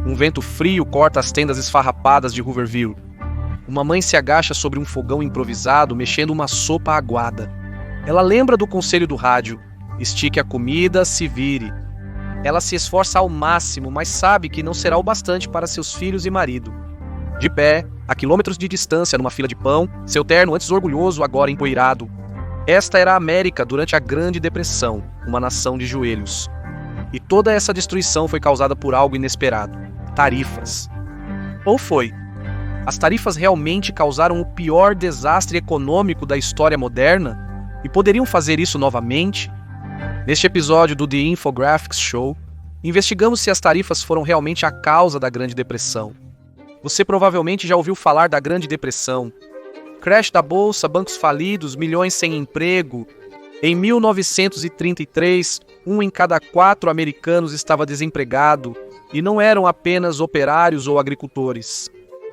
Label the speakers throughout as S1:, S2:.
S1: Um vento frio corta as tendas esfarrapadas de Hooverville. Uma mãe se agacha sobre um fogão improvisado, mexendo uma sopa aguada. Ela lembra do conselho do rádio: estique a comida, se vire. Ela se esforça ao máximo, mas sabe que não será o bastante para seus filhos e marido. De pé, a quilômetros de distância numa fila de pão, seu terno antes orgulhoso, agora empoeirado. Esta era a América durante a Grande Depressão, uma nação de joelhos. E toda essa destruição foi causada por algo inesperado: tarifas. Ou foi? As tarifas realmente causaram o pior desastre econômico da história moderna? E poderiam fazer isso novamente? Neste episódio do The Infographics Show, investigamos se as tarifas foram realmente a causa da Grande Depressão. Você provavelmente já ouviu falar da Grande Depressão. Crash da bolsa, bancos falidos, milhões sem emprego. Em 1933, 1 em cada 4 americanos estava desempregado, e não eram apenas operários ou agricultores.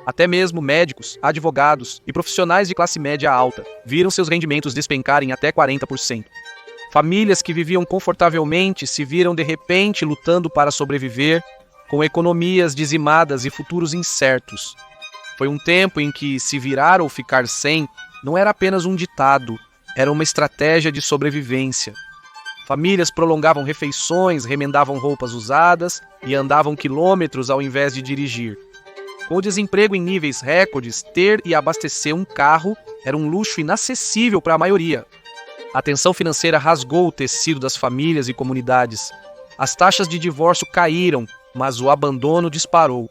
S1: Até mesmo médicos, advogados e profissionais de classe média alta viram seus rendimentos despencarem até 40%. Famílias que viviam confortavelmente se viram de repente lutando para sobreviver, com economias dizimadas e futuros incertos. Foi um tempo em que se virar ou ficar sem não era apenas um ditado, era uma estratégia de sobrevivência. Famílias prolongavam refeições, remendavam roupas usadas e andavam quilômetros ao invés de dirigir. Com o desemprego em níveis recordes, ter e abastecer um carro era um luxo inacessível para a maioria. A tensão financeira rasgou o tecido das famílias e comunidades. As taxas de divórcio caíram, mas o abandono disparou.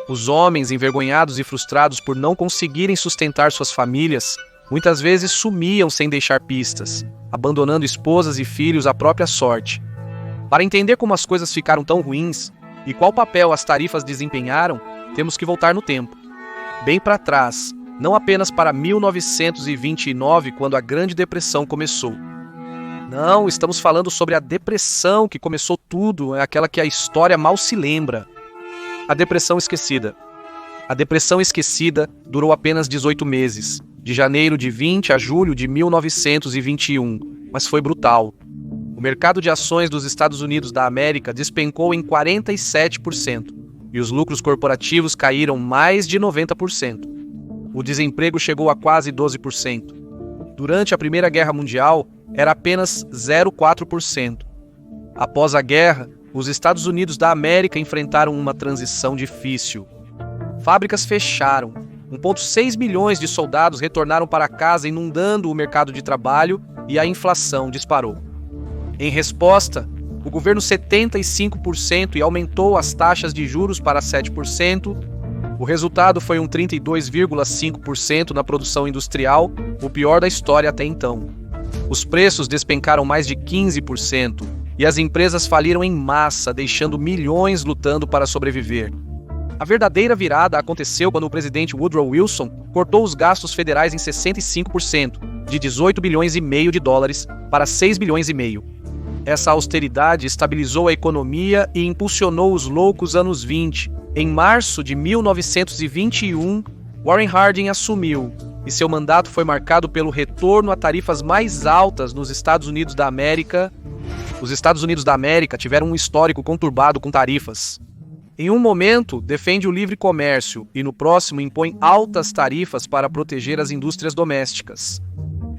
S1: Os homens, envergonhados e frustrados por não conseguirem sustentar suas famílias, muitas vezes sumiam sem deixar pistas, abandonando esposas e filhos à própria sorte. Para entender como as coisas ficaram tão ruins e qual papel as tarifas desempenharam, temos que voltar no tempo. Bem para trás, não apenas para 1929, quando a Grande Depressão começou. Não, estamos falando sobre a depressão que começou tudo, é aquela que a história mal se lembra. A Depressão Esquecida. A Depressão Esquecida durou apenas 18 meses, de janeiro de 20 a julho de 1921, mas foi brutal. O mercado de ações dos Estados Unidos da América despencou em 47%, e os lucros corporativos caíram mais de 90%. O desemprego chegou a quase 12%. Durante a Primeira Guerra Mundial, era apenas 0,4%. Após a guerra, os Estados Unidos da América enfrentaram uma transição difícil. Fábricas fecharam. 1,6 milhões de soldados retornaram para casa, inundando o mercado de trabalho, e a inflação disparou. Em resposta, o governo 75% e aumentou as taxas de juros para 7%. O resultado foi um 32,5% na produção industrial, o pior da história até então. Os preços despencaram mais de 15% e as empresas faliram em massa, deixando milhões lutando para sobreviver. A verdadeira virada aconteceu quando o presidente Woodrow Wilson cortou os gastos federais em 65%, de 18 bilhões e meio de dólares para 6 bilhões e meio. Essa austeridade estabilizou a economia e impulsionou os loucos anos 20. Em março de 1921, Warren Harding assumiu, e seu mandato foi marcado pelo retorno a tarifas mais altas nos Estados Unidos da América. Os Estados Unidos da América tiveram um histórico conturbado com tarifas. Em um momento, defende o livre comércio e no próximo impõe altas tarifas para proteger as indústrias domésticas.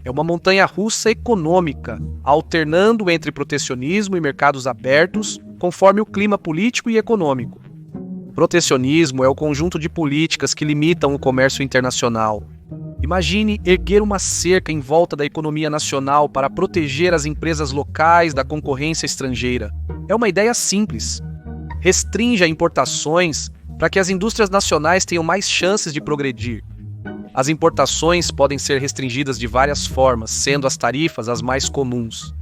S1: É uma montanha-russa econômica, alternando entre protecionismo e mercados abertos, conforme o clima político e econômico. Protecionismo é o conjunto de políticas que limitam o comércio internacional. Imagine erguer uma cerca em volta da economia nacional para proteger as empresas locais da concorrência estrangeira. É uma ideia simples. Restrinja importações para que as indústrias nacionais tenham mais chances de progredir. As importações podem ser restringidas de várias formas, sendo as tarifas as mais comuns.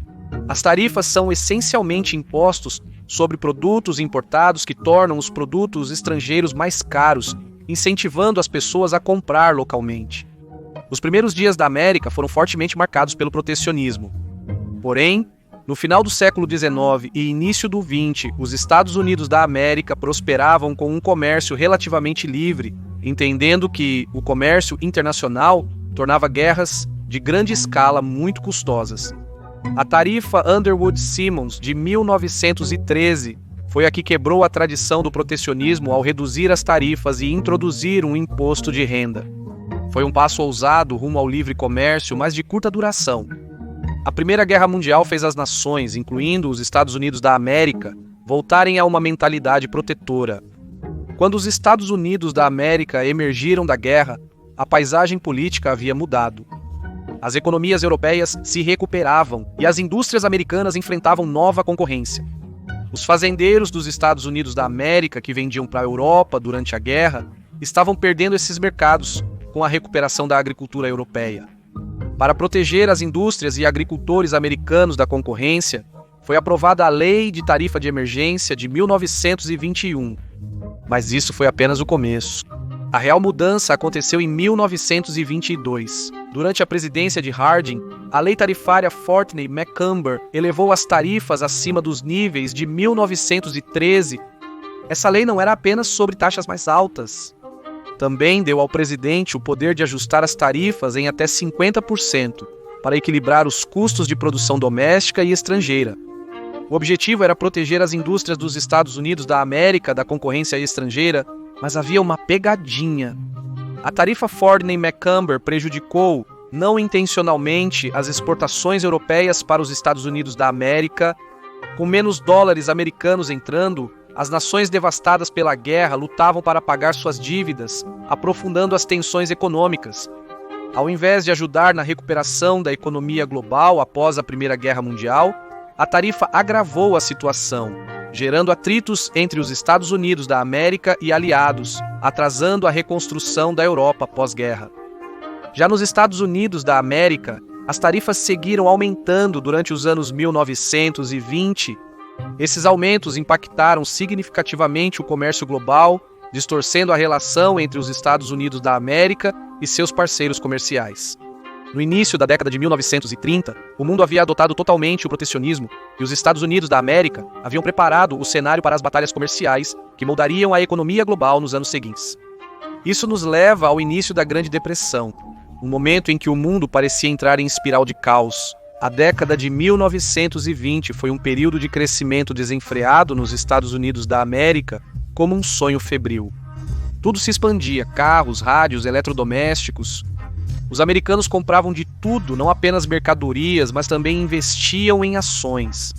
S1: As tarifas são essencialmente impostos sobre produtos importados que tornam os produtos estrangeiros mais caros, incentivando as pessoas a comprar localmente. Os primeiros dias da América foram fortemente marcados pelo protecionismo. Porém, no final do século XIX e início do XX, os Estados Unidos da América prosperavam com um comércio relativamente livre, entendendo que o comércio internacional tornava guerras de grande escala muito custosas. A tarifa Underwood-Simmons de 1913 foi a que quebrou a tradição do protecionismo ao reduzir as tarifas e introduzir um imposto de renda. Foi um passo ousado rumo ao livre comércio, mas de curta duração. A Primeira Guerra Mundial fez as nações, incluindo os Estados Unidos da América, voltarem a uma mentalidade protetora. Quando os Estados Unidos da América emergiram da guerra, a paisagem política havia mudado. As economias europeias se recuperavam e as indústrias americanas enfrentavam nova concorrência. Os fazendeiros dos Estados Unidos da América, que vendiam para a Europa durante a guerra, estavam perdendo esses mercados com a recuperação da agricultura europeia. Para proteger as indústrias e agricultores americanos da concorrência, foi aprovada a Lei de Tarifa de Emergência de 1921. Mas isso foi apenas o começo. A real mudança aconteceu em 1922. Durante a presidência de Harding, a lei tarifária Fortney-McCumber elevou as tarifas acima dos níveis de 1913. Essa lei não era apenas sobre taxas mais altas. Também deu ao presidente o poder de ajustar as tarifas em até 50%, para equilibrar os custos de produção doméstica e estrangeira. O objetivo era proteger as indústrias dos Estados Unidos da América da concorrência estrangeira, mas havia uma pegadinha. A tarifa Fortney-McCumber prejudicou, não intencionalmente, as exportações europeias para os Estados Unidos da América. Com menos dólares americanos entrando, as nações devastadas pela guerra lutavam para pagar suas dívidas, aprofundando as tensões econômicas. Ao invés de ajudar na recuperação da economia global após a Primeira Guerra Mundial, a tarifa agravou a situação, gerando atritos entre os Estados Unidos da América e aliados, atrasando a reconstrução da Europa pós-guerra. Já nos Estados Unidos da América, as tarifas seguiram aumentando durante os anos 1920. Esses aumentos impactaram significativamente o comércio global, distorcendo a relação entre os Estados Unidos da América e seus parceiros comerciais. No início da década de 1930, o mundo havia adotado totalmente o protecionismo e os Estados Unidos da América haviam preparado o cenário para as batalhas comerciais que moldariam a economia global nos anos seguintes. Isso nos leva ao início da Grande Depressão, um momento em que o mundo parecia entrar em espiral de caos. A década de 1920 foi um período de crescimento desenfreado nos Estados Unidos da América, como um sonho febril. Tudo se expandia: carros, rádios, eletrodomésticos. Os americanos compravam de tudo, não apenas mercadorias, mas também investiam em ações.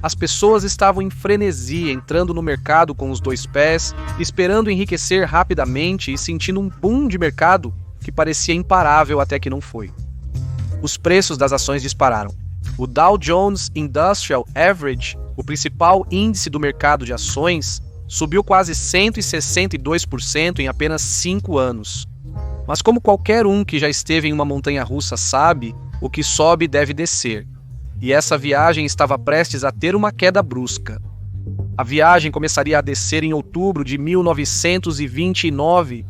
S1: As pessoas estavam em frenesi, entrando no mercado com os dois pés, esperando enriquecer rapidamente e sentindo um boom de mercado que parecia imparável até que não foi. Os preços das ações dispararam. O Dow Jones Industrial Average, o principal índice do mercado de ações, subiu quase 162% em apenas 5 anos. Mas como qualquer um que já esteve em uma montanha-russa sabe, o que sobe deve descer. E essa viagem estava prestes a ter uma queda brusca. A viagem começaria a descer em outubro de 1929.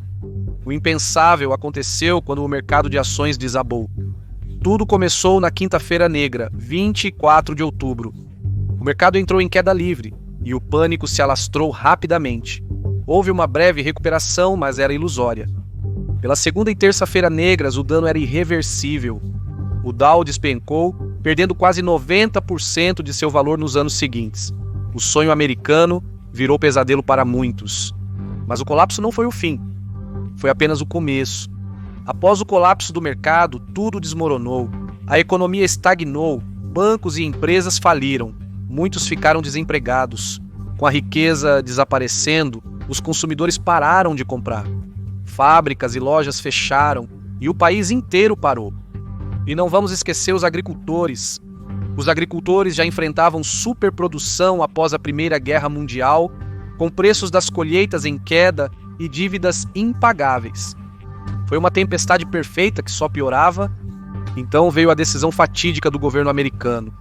S1: O impensável aconteceu quando o mercado de ações desabou. Tudo começou na Quinta-feira Negra, 24 de outubro. O mercado entrou em queda livre e o pânico se alastrou rapidamente. Houve uma breve recuperação, mas era ilusória. Pela segunda e terça-feira negras, o dano era irreversível. O Dow despencou, perdendo quase 90% de seu valor nos anos seguintes. O sonho americano virou pesadelo para muitos. Mas o colapso não foi o fim. Foi apenas o começo. Após o colapso do mercado, tudo desmoronou. A economia estagnou, bancos e empresas faliram. Muitos ficaram desempregados. Com a riqueza desaparecendo, os consumidores pararam de comprar. Fábricas e lojas fecharam e o país inteiro parou. E não vamos esquecer os agricultores. Os agricultores já enfrentavam superprodução após a Primeira Guerra Mundial, com preços das colheitas em queda e dívidas impagáveis. Foi uma tempestade perfeita que só piorava. Então veio a decisão fatídica do governo americano.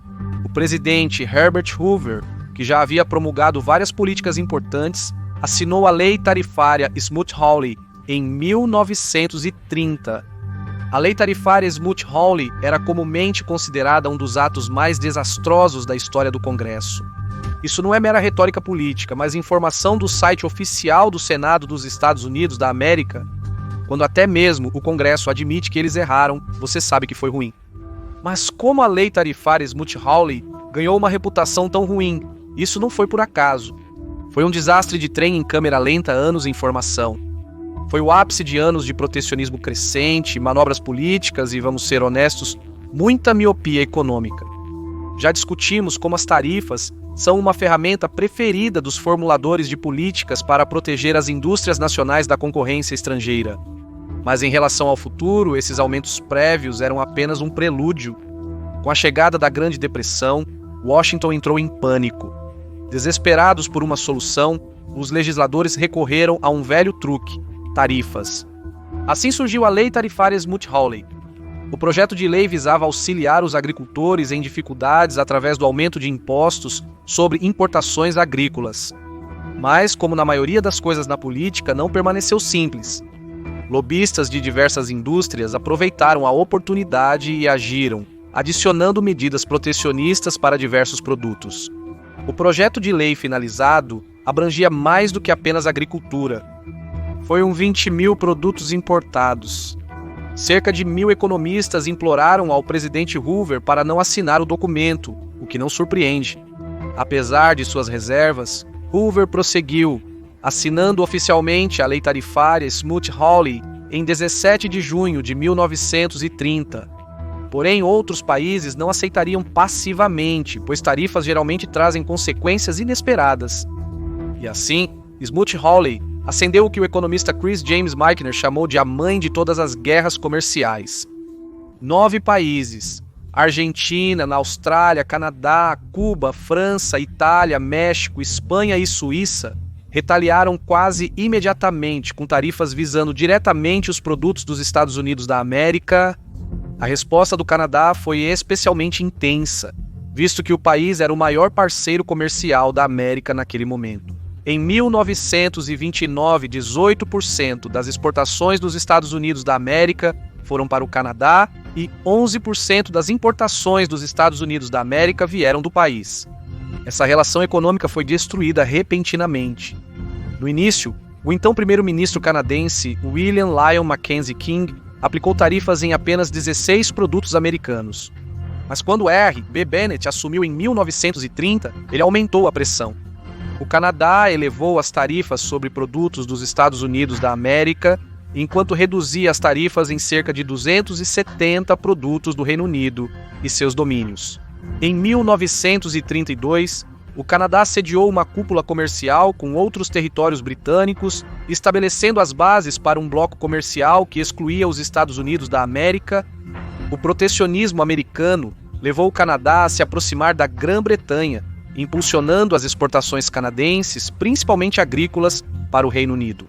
S1: O presidente Herbert Hoover, que já havia promulgado várias políticas importantes, assinou a lei tarifária Smoot-Hawley em 1930. A lei tarifária Smoot-Hawley era comumente considerada um dos atos mais desastrosos da história do Congresso. Isso não é mera retórica política, mas informação do site oficial do Senado dos Estados Unidos da América. Quando até mesmo o Congresso admite que eles erraram, você sabe que foi ruim. Mas como a lei tarifária Smoot-Hawley ganhou uma reputação tão ruim? Isso não foi por acaso. Foi um desastre de trem em câmera lenta, anos em formação. Foi o ápice de anos de protecionismo crescente, manobras políticas e, vamos ser honestos, muita miopia econômica. Já discutimos como as tarifas são uma ferramenta preferida dos formuladores de políticas para proteger as indústrias nacionais da concorrência estrangeira. Mas em relação ao futuro, esses aumentos prévios eram apenas um prelúdio. Com a chegada da Grande Depressão, Washington entrou em pânico. Desesperados por uma solução, os legisladores recorreram a um velho truque: tarifas. Assim surgiu a Lei Tarifária Smoot-Hawley. O projeto de lei visava auxiliar os agricultores em dificuldades através do aumento de impostos sobre importações agrícolas. Mas, como na maioria das coisas na política, não permaneceu simples. Lobistas de diversas indústrias aproveitaram a oportunidade e agiram, adicionando medidas protecionistas para diversos produtos. O projeto de lei finalizado abrangia mais do que apenas agricultura. Foram 20.000 produtos importados. Cerca de 1.000 economistas imploraram ao presidente Hoover para não assinar o documento, o que não surpreende. Apesar de suas reservas, Hoover prosseguiu, assinando oficialmente a Lei Tarifária Smoot-Hawley em 17 de junho de 1930. Porém, outros países não aceitariam passivamente, pois tarifas geralmente trazem consequências inesperadas. E assim, Smoot-Hawley acendeu o que o economista Chris James Michener chamou de a mãe de todas as guerras comerciais. 9 países, Argentina, na Austrália, Canadá, Cuba, França, Itália, México, Espanha e Suíça, retaliaram quase imediatamente com tarifas visando diretamente os produtos dos Estados Unidos da América. A resposta do Canadá foi especialmente intensa, visto que o país era o maior parceiro comercial da América naquele momento. Em 1929, 18% das exportações dos Estados Unidos da América foram para o Canadá e 11% das importações dos Estados Unidos da América vieram do país. Essa relação econômica foi destruída repentinamente. No início, o então primeiro-ministro canadense William Lyon Mackenzie King aplicou tarifas em apenas 16 produtos americanos. Mas quando R. B. Bennett assumiu em 1930, ele aumentou a pressão. O Canadá elevou as tarifas sobre produtos dos Estados Unidos da América, enquanto reduzia as tarifas em cerca de 270 produtos do Reino Unido e seus domínios. Em 1932, o Canadá sediou uma cúpula comercial com outros territórios britânicos, estabelecendo as bases para um bloco comercial que excluía os Estados Unidos da América. O protecionismo americano levou o Canadá a se aproximar da Grã-Bretanha, impulsionando as exportações canadenses, principalmente agrícolas, para o Reino Unido.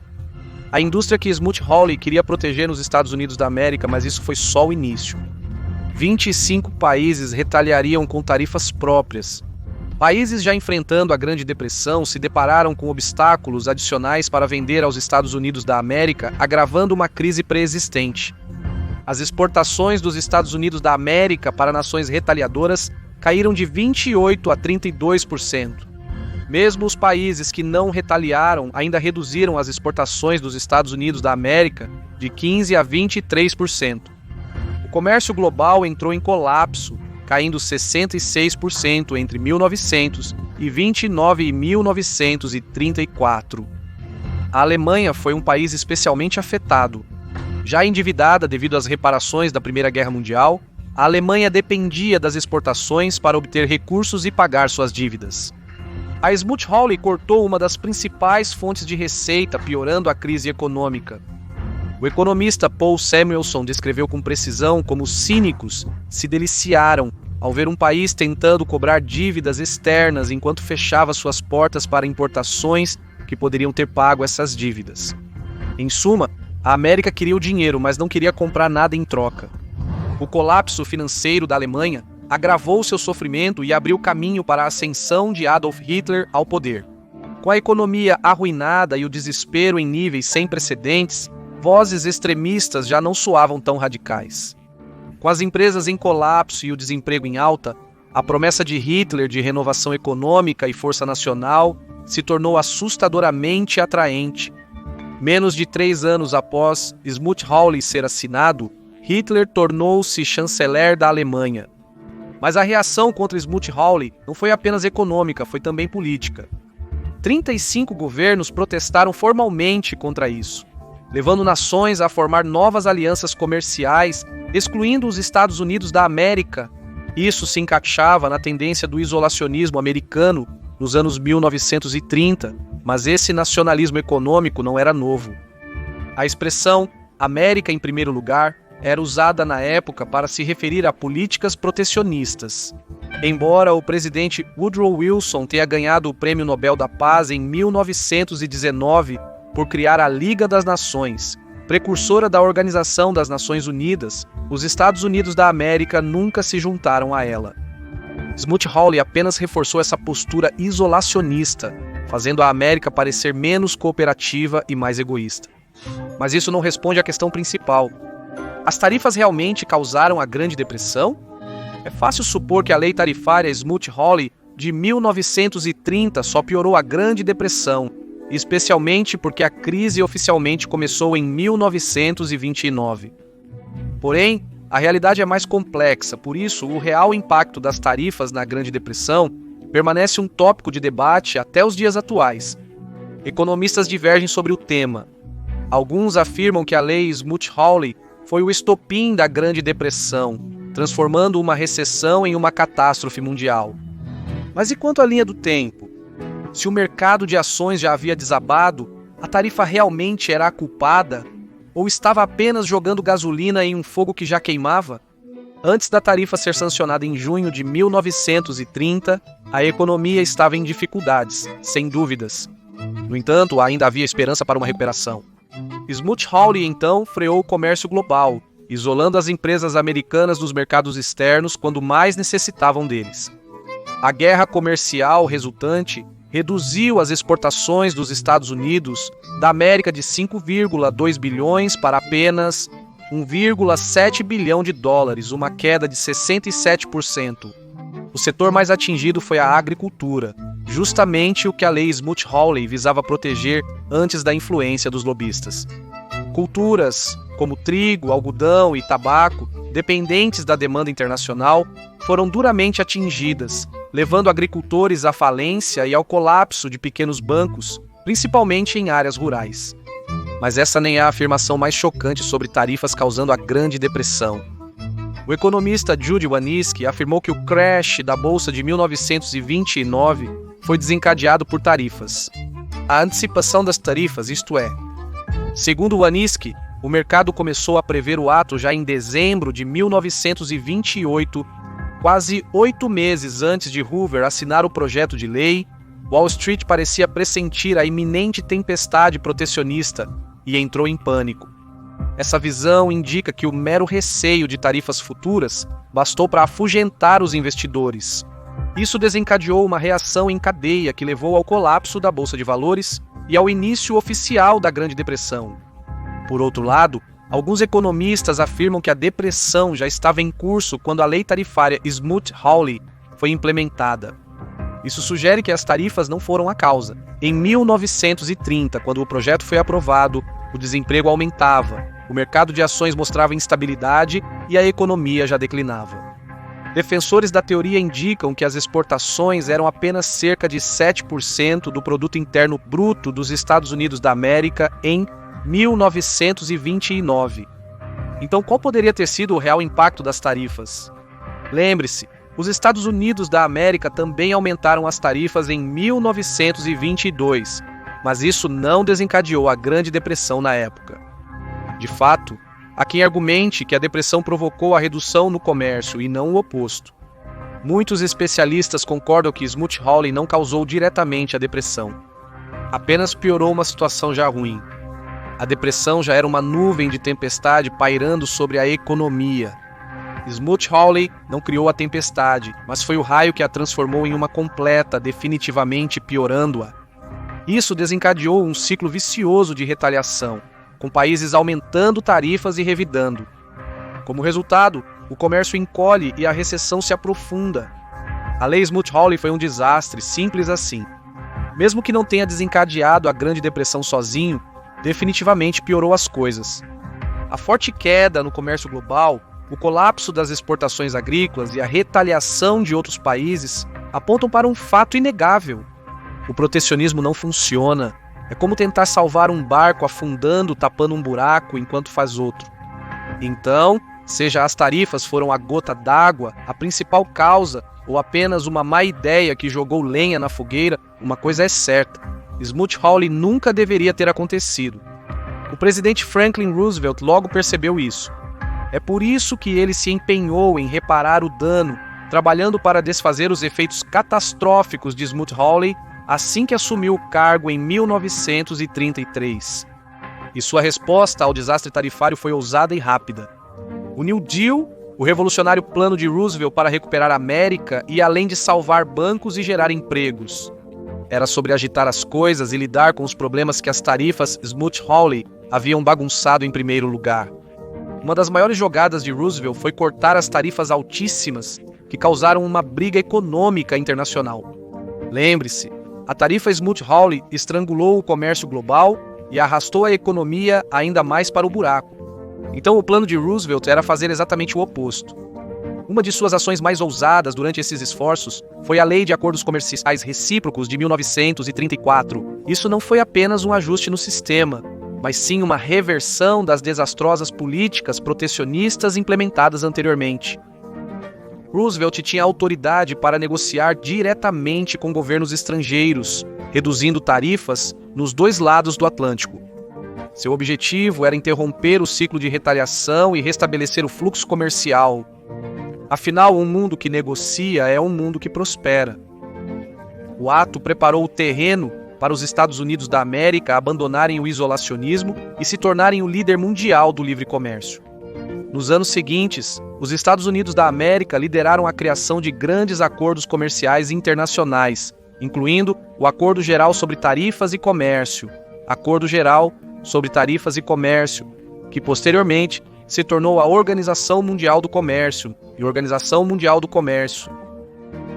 S1: A indústria que Smoot-Hawley queria proteger nos Estados Unidos da América, mas isso foi só o início. 25 países retaliariam com tarifas próprias. Países já enfrentando a Grande Depressão se depararam com obstáculos adicionais para vender aos Estados Unidos da América, agravando uma crise pré-existente. As exportações dos Estados Unidos da América para nações retaliadoras caíram de 28% a 32%. Mesmo os países que não retaliaram ainda reduziram as exportações dos Estados Unidos da América de 15% a 23%. O comércio global entrou em colapso, caindo 66% entre 1929 e 1934. A Alemanha foi um país especialmente afetado. Já endividada devido às reparações da Primeira Guerra Mundial, a Alemanha dependia das exportações para obter recursos e pagar suas dívidas. A Smoot-Hawley cortou uma das principais fontes de receita, piorando a crise econômica. O economista Paul Samuelson descreveu com precisão como os cínicos se deliciaram ao ver um país tentando cobrar dívidas externas enquanto fechava suas portas para importações que poderiam ter pago essas dívidas. Em suma, a América queria o dinheiro, mas não queria comprar nada em troca. O colapso financeiro da Alemanha agravou seu sofrimento e abriu caminho para a ascensão de Adolf Hitler ao poder. Com a economia arruinada e o desespero em níveis sem precedentes, vozes extremistas já não soavam tão radicais. Com as empresas em colapso e o desemprego em alta, a promessa de Hitler de renovação econômica e força nacional se tornou assustadoramente atraente. Menos de 3 anos após Smoot-Hawley ser assinado, Hitler tornou-se chanceler da Alemanha. Mas a reação contra Smoot-Hawley não foi apenas econômica, foi também política. 35 governos protestaram formalmente contra isso, levando nações a formar novas alianças comerciais, excluindo os Estados Unidos da América. Isso se encaixava na tendência do isolacionismo americano nos anos 1930, mas esse nacionalismo econômico não era novo. A expressão América em primeiro lugar era usada na época para se referir a políticas protecionistas. Embora o presidente Woodrow Wilson tenha ganhado o Prêmio Nobel da Paz em 1919 por criar a Liga das Nações, precursora da Organização das Nações Unidas, os Estados Unidos da América nunca se juntaram a ela. Smoot-Hawley apenas reforçou essa postura isolacionista, fazendo a América parecer menos cooperativa e mais egoísta. Mas isso não responde à questão principal. As tarifas realmente causaram a Grande Depressão? É fácil supor que a lei tarifária Smoot-Hawley de 1930 só piorou a Grande Depressão, especialmente porque a crise oficialmente começou em 1929. Porém, a realidade é mais complexa, por isso o real impacto das tarifas na Grande Depressão permanece um tópico de debate até os dias atuais. Economistas divergem sobre o tema. Alguns afirmam que a lei Smoot-Hawley foi o estopim da Grande Depressão, transformando uma recessão em uma catástrofe mundial. Mas e quanto à linha do tempo? Se o mercado de ações já havia desabado, a tarifa realmente era a culpada? Ou estava apenas jogando gasolina em um fogo que já queimava? Antes da tarifa ser sancionada em junho de 1930, a economia estava em dificuldades, sem dúvidas. No entanto, ainda havia esperança para uma recuperação. Smoot-Hawley, então, freou o comércio global, isolando as empresas americanas dos mercados externos quando mais necessitavam deles. A guerra comercial resultante reduziu as exportações dos Estados Unidos da América de 5,2 bilhões para apenas 1,7 bilhão de dólares, uma queda de 67%. O setor mais atingido foi a agricultura, justamente o que a lei Smoot-Hawley visava proteger antes da influência dos lobistas. Culturas como trigo, algodão e tabaco, dependentes da demanda internacional, foram duramente atingidas, levando agricultores à falência e ao colapso de pequenos bancos, principalmente em áreas rurais. Mas essa nem é a afirmação mais chocante sobre tarifas causando a Grande Depressão. O economista Judy Wanniski afirmou que o crash da Bolsa de 1929 foi desencadeado por tarifas. A antecipação das tarifas, isto é. Segundo Wanniski, o mercado começou a prever o ato já em dezembro de 1928, quase 8 meses antes de Hoover assinar o projeto de lei. Wall Street parecia pressentir a iminente tempestade protecionista e entrou em pânico. Essa visão indica que o mero receio de tarifas futuras bastou para afugentar os investidores. Isso desencadeou uma reação em cadeia que levou ao colapso da Bolsa de Valores e ao início oficial da Grande Depressão. Por outro lado, alguns economistas afirmam que a depressão já estava em curso quando a lei tarifária Smoot-Hawley foi implementada. Isso sugere que as tarifas não foram a causa. Em 1930, quando o projeto foi aprovado, o desemprego aumentava, o mercado de ações mostrava instabilidade e a economia já declinava. Defensores da teoria indicam que as exportações eram apenas cerca de 7% do produto interno bruto dos Estados Unidos da América em 1929. Então, qual poderia ter sido o real impacto das tarifas? Lembre-se, os Estados Unidos da América também aumentaram as tarifas em 1922, mas isso não desencadeou a Grande Depressão na época. De fato, há quem argumente que a depressão provocou a redução no comércio e não o oposto. Muitos especialistas concordam que Smoot-Hawley não causou diretamente a depressão, apenas piorou uma situação já ruim. A depressão já era uma nuvem de tempestade pairando sobre a economia. Smoot-Hawley não criou a tempestade, mas foi o raio que a transformou em uma completa, definitivamente piorando-a. Isso desencadeou um ciclo vicioso de retaliação, com países aumentando tarifas e revidando. Como resultado, o comércio encolhe e a recessão se aprofunda. A lei Smoot-Hawley foi um desastre, simples assim. Mesmo que não tenha desencadeado a Grande Depressão sozinho, definitivamente piorou as coisas. A forte queda no comércio global, o colapso das exportações agrícolas e a retaliação de outros países apontam para um fato inegável. O protecionismo não funciona. É como tentar salvar um barco afundando, tapando um buraco enquanto faz outro. Então, seja as tarifas foram a gota d'água, a principal causa, ou apenas uma má ideia que jogou lenha na fogueira, uma coisa é certa: Smoot-Hawley nunca deveria ter acontecido. O presidente Franklin Roosevelt logo percebeu isso. É por isso que ele se empenhou em reparar o dano, trabalhando para desfazer os efeitos catastróficos de Smoot-Hawley assim que assumiu o cargo em 1933. E sua resposta ao desastre tarifário foi ousada e rápida. O New Deal, o revolucionário plano de Roosevelt para recuperar a América e além de salvar bancos e gerar empregos. Era sobre agitar as coisas e lidar com os problemas que as tarifas Smoot-Hawley haviam bagunçado em primeiro lugar. Uma das maiores jogadas de Roosevelt foi cortar as tarifas altíssimas que causaram uma briga econômica internacional. Lembre-se, a tarifa Smoot-Hawley estrangulou o comércio global e arrastou a economia ainda mais para o buraco. Então o plano de Roosevelt era fazer exatamente o oposto. Uma de suas ações mais ousadas durante esses esforços foi a Lei de Acordos Comerciais Recíprocos de 1934. Isso não foi apenas um ajuste no sistema, mas sim uma reversão das desastrosas políticas protecionistas implementadas anteriormente. Roosevelt tinha autoridade para negociar diretamente com governos estrangeiros, reduzindo tarifas nos dois lados do Atlântico. Seu objetivo era interromper o ciclo de retaliação e restabelecer o fluxo comercial. Afinal, um mundo que negocia é um mundo que prospera. O ato preparou o terreno para os Estados Unidos da América abandonarem o isolacionismo e se tornarem o líder mundial do livre comércio. Nos anos seguintes, os Estados Unidos da América lideraram a criação de grandes acordos comerciais internacionais, incluindo o Acordo Geral sobre Tarifas e Comércio, Acordo Geral sobre Tarifas e Comércio, que posteriormente se tornou a Organização Mundial do Comércio e Organização Mundial do Comércio.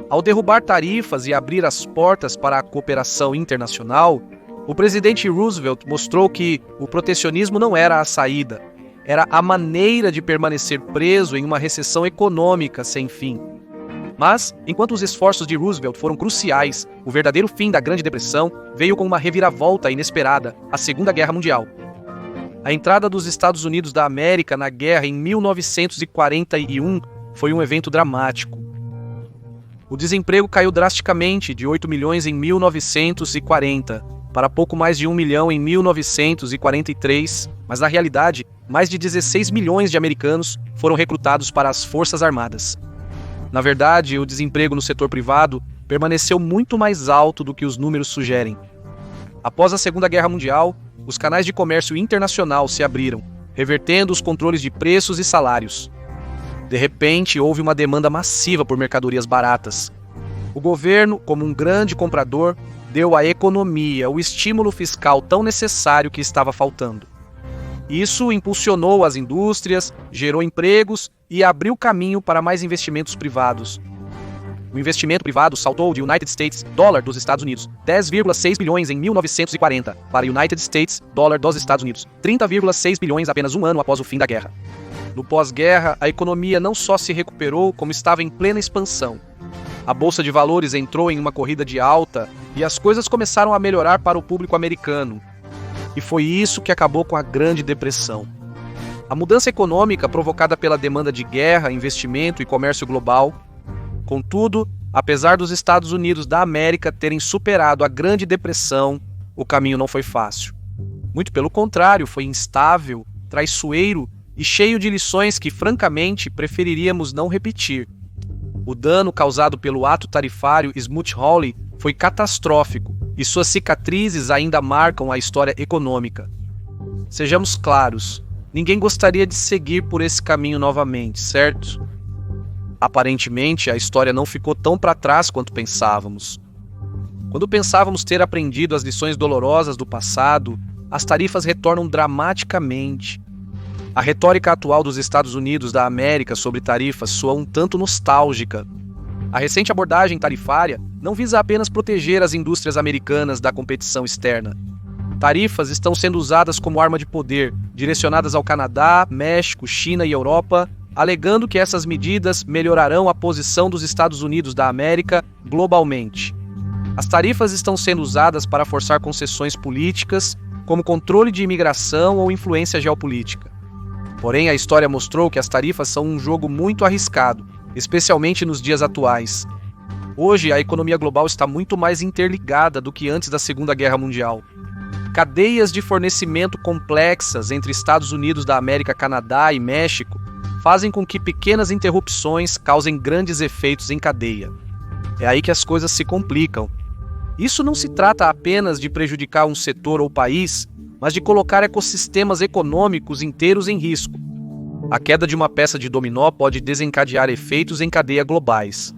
S1: Ao derrubar tarifas e abrir as portas para a cooperação internacional, o presidente Roosevelt mostrou que o protecionismo não era a saída, era a maneira de permanecer preso em uma recessão econômica sem fim. Mas, enquanto os esforços de Roosevelt foram cruciais, o verdadeiro fim da Grande Depressão veio com uma reviravolta inesperada, a Segunda Guerra Mundial. A entrada dos Estados Unidos da América na guerra em 1941 foi um evento dramático. O desemprego caiu drasticamente de 8 milhões em 1940 para pouco mais de 1 milhão em 1943, mas na realidade, mais de 16 milhões de americanos foram recrutados para as Forças Armadas. Na verdade, o desemprego no setor privado permaneceu muito mais alto do que os números sugerem. Após a Segunda Guerra Mundial, os canais de comércio internacional se abriram, revertendo os controles de preços e salários. De repente, houve uma demanda massiva por mercadorias baratas. O governo, como um grande comprador, deu à economia o estímulo fiscal tão necessário que estava faltando. Isso impulsionou as indústrias, gerou empregos e abriu caminho para mais investimentos privados. O investimento privado saltou de United States Dollar dos Estados Unidos, 10,6 bilhões em 1940, para United States Dollar dos Estados Unidos, 30,6 bilhões apenas um ano após o fim da guerra. No pós-guerra, a economia não só se recuperou, como estava em plena expansão. A Bolsa de Valores entrou em uma corrida de alta e as coisas começaram a melhorar para o público americano. E foi isso que acabou com a Grande Depressão. A mudança econômica provocada pela demanda de guerra, investimento e comércio global. Contudo, apesar dos Estados Unidos da América terem superado a Grande Depressão, o caminho não foi fácil. Muito pelo contrário, foi instável, traiçoeiro e cheio de lições que, francamente, preferiríamos não repetir. O dano causado pelo ato tarifário Smoot-Hawley foi catastrófico e suas cicatrizes ainda marcam a história econômica. Sejamos claros, ninguém gostaria de seguir por esse caminho novamente, certo? Aparentemente, a história não ficou tão para trás quanto pensávamos. Quando pensávamos ter aprendido as lições dolorosas do passado, as tarifas retornam dramaticamente. A retórica atual dos Estados Unidos da América sobre tarifas soa um tanto nostálgica. A recente abordagem tarifária não visa apenas proteger as indústrias americanas da competição externa. Tarifas estão sendo usadas como arma de poder, direcionadas ao Canadá, México, China e Europa, alegando que essas medidas melhorarão a posição dos Estados Unidos da América globalmente. As tarifas estão sendo usadas para forçar concessões políticas, como controle de imigração ou influência geopolítica. Porém, a história mostrou que as tarifas são um jogo muito arriscado, especialmente nos dias atuais. Hoje, a economia global está muito mais interligada do que antes da Segunda Guerra Mundial. Cadeias de fornecimento complexas entre Estados Unidos da América, Canadá e México fazem com que pequenas interrupções causem grandes efeitos em cadeia. É aí que as coisas se complicam. Isso não se trata apenas de prejudicar um setor ou país, mas de colocar ecossistemas econômicos inteiros em risco. A queda de uma peça de dominó pode desencadear efeitos em cadeia globais.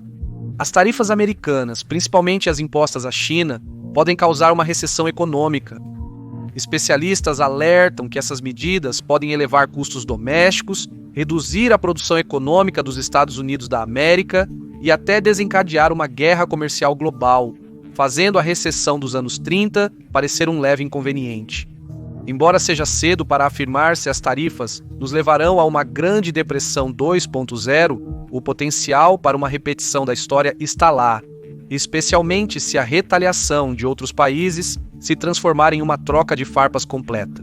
S1: As tarifas americanas, principalmente as impostas à China, podem causar uma recessão econômica. Especialistas alertam que essas medidas podem elevar custos domésticos, reduzir a produção econômica dos Estados Unidos da América e até desencadear uma guerra comercial global, fazendo a recessão dos anos 30 parecer um leve inconveniente. Embora seja cedo para afirmar se as tarifas nos levarão a uma grande depressão 2.0, o potencial para uma repetição da história está lá, especialmente se a retaliação de outros países se transformar em uma troca de farpas completa.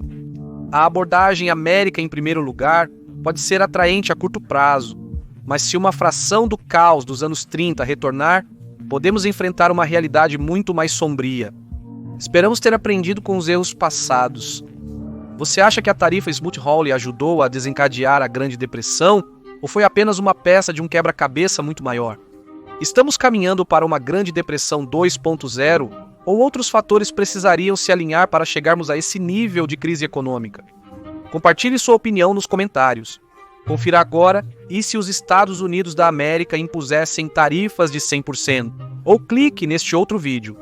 S1: A abordagem América em primeiro lugar pode ser atraente a curto prazo, mas se uma fração do caos dos anos 30 retornar, podemos enfrentar uma realidade muito mais sombria. Esperamos ter aprendido com os erros passados. Você acha que a tarifa Smoot-Hawley ajudou a desencadear a Grande Depressão ou foi apenas uma peça de um quebra-cabeça muito maior? Estamos caminhando para uma Grande Depressão 2.0 ou outros fatores precisariam se alinhar para chegarmos a esse nível de crise econômica? Compartilhe sua opinião nos comentários. Confira agora e se os Estados Unidos da América impusessem tarifas de 100%? Ou clique neste outro vídeo.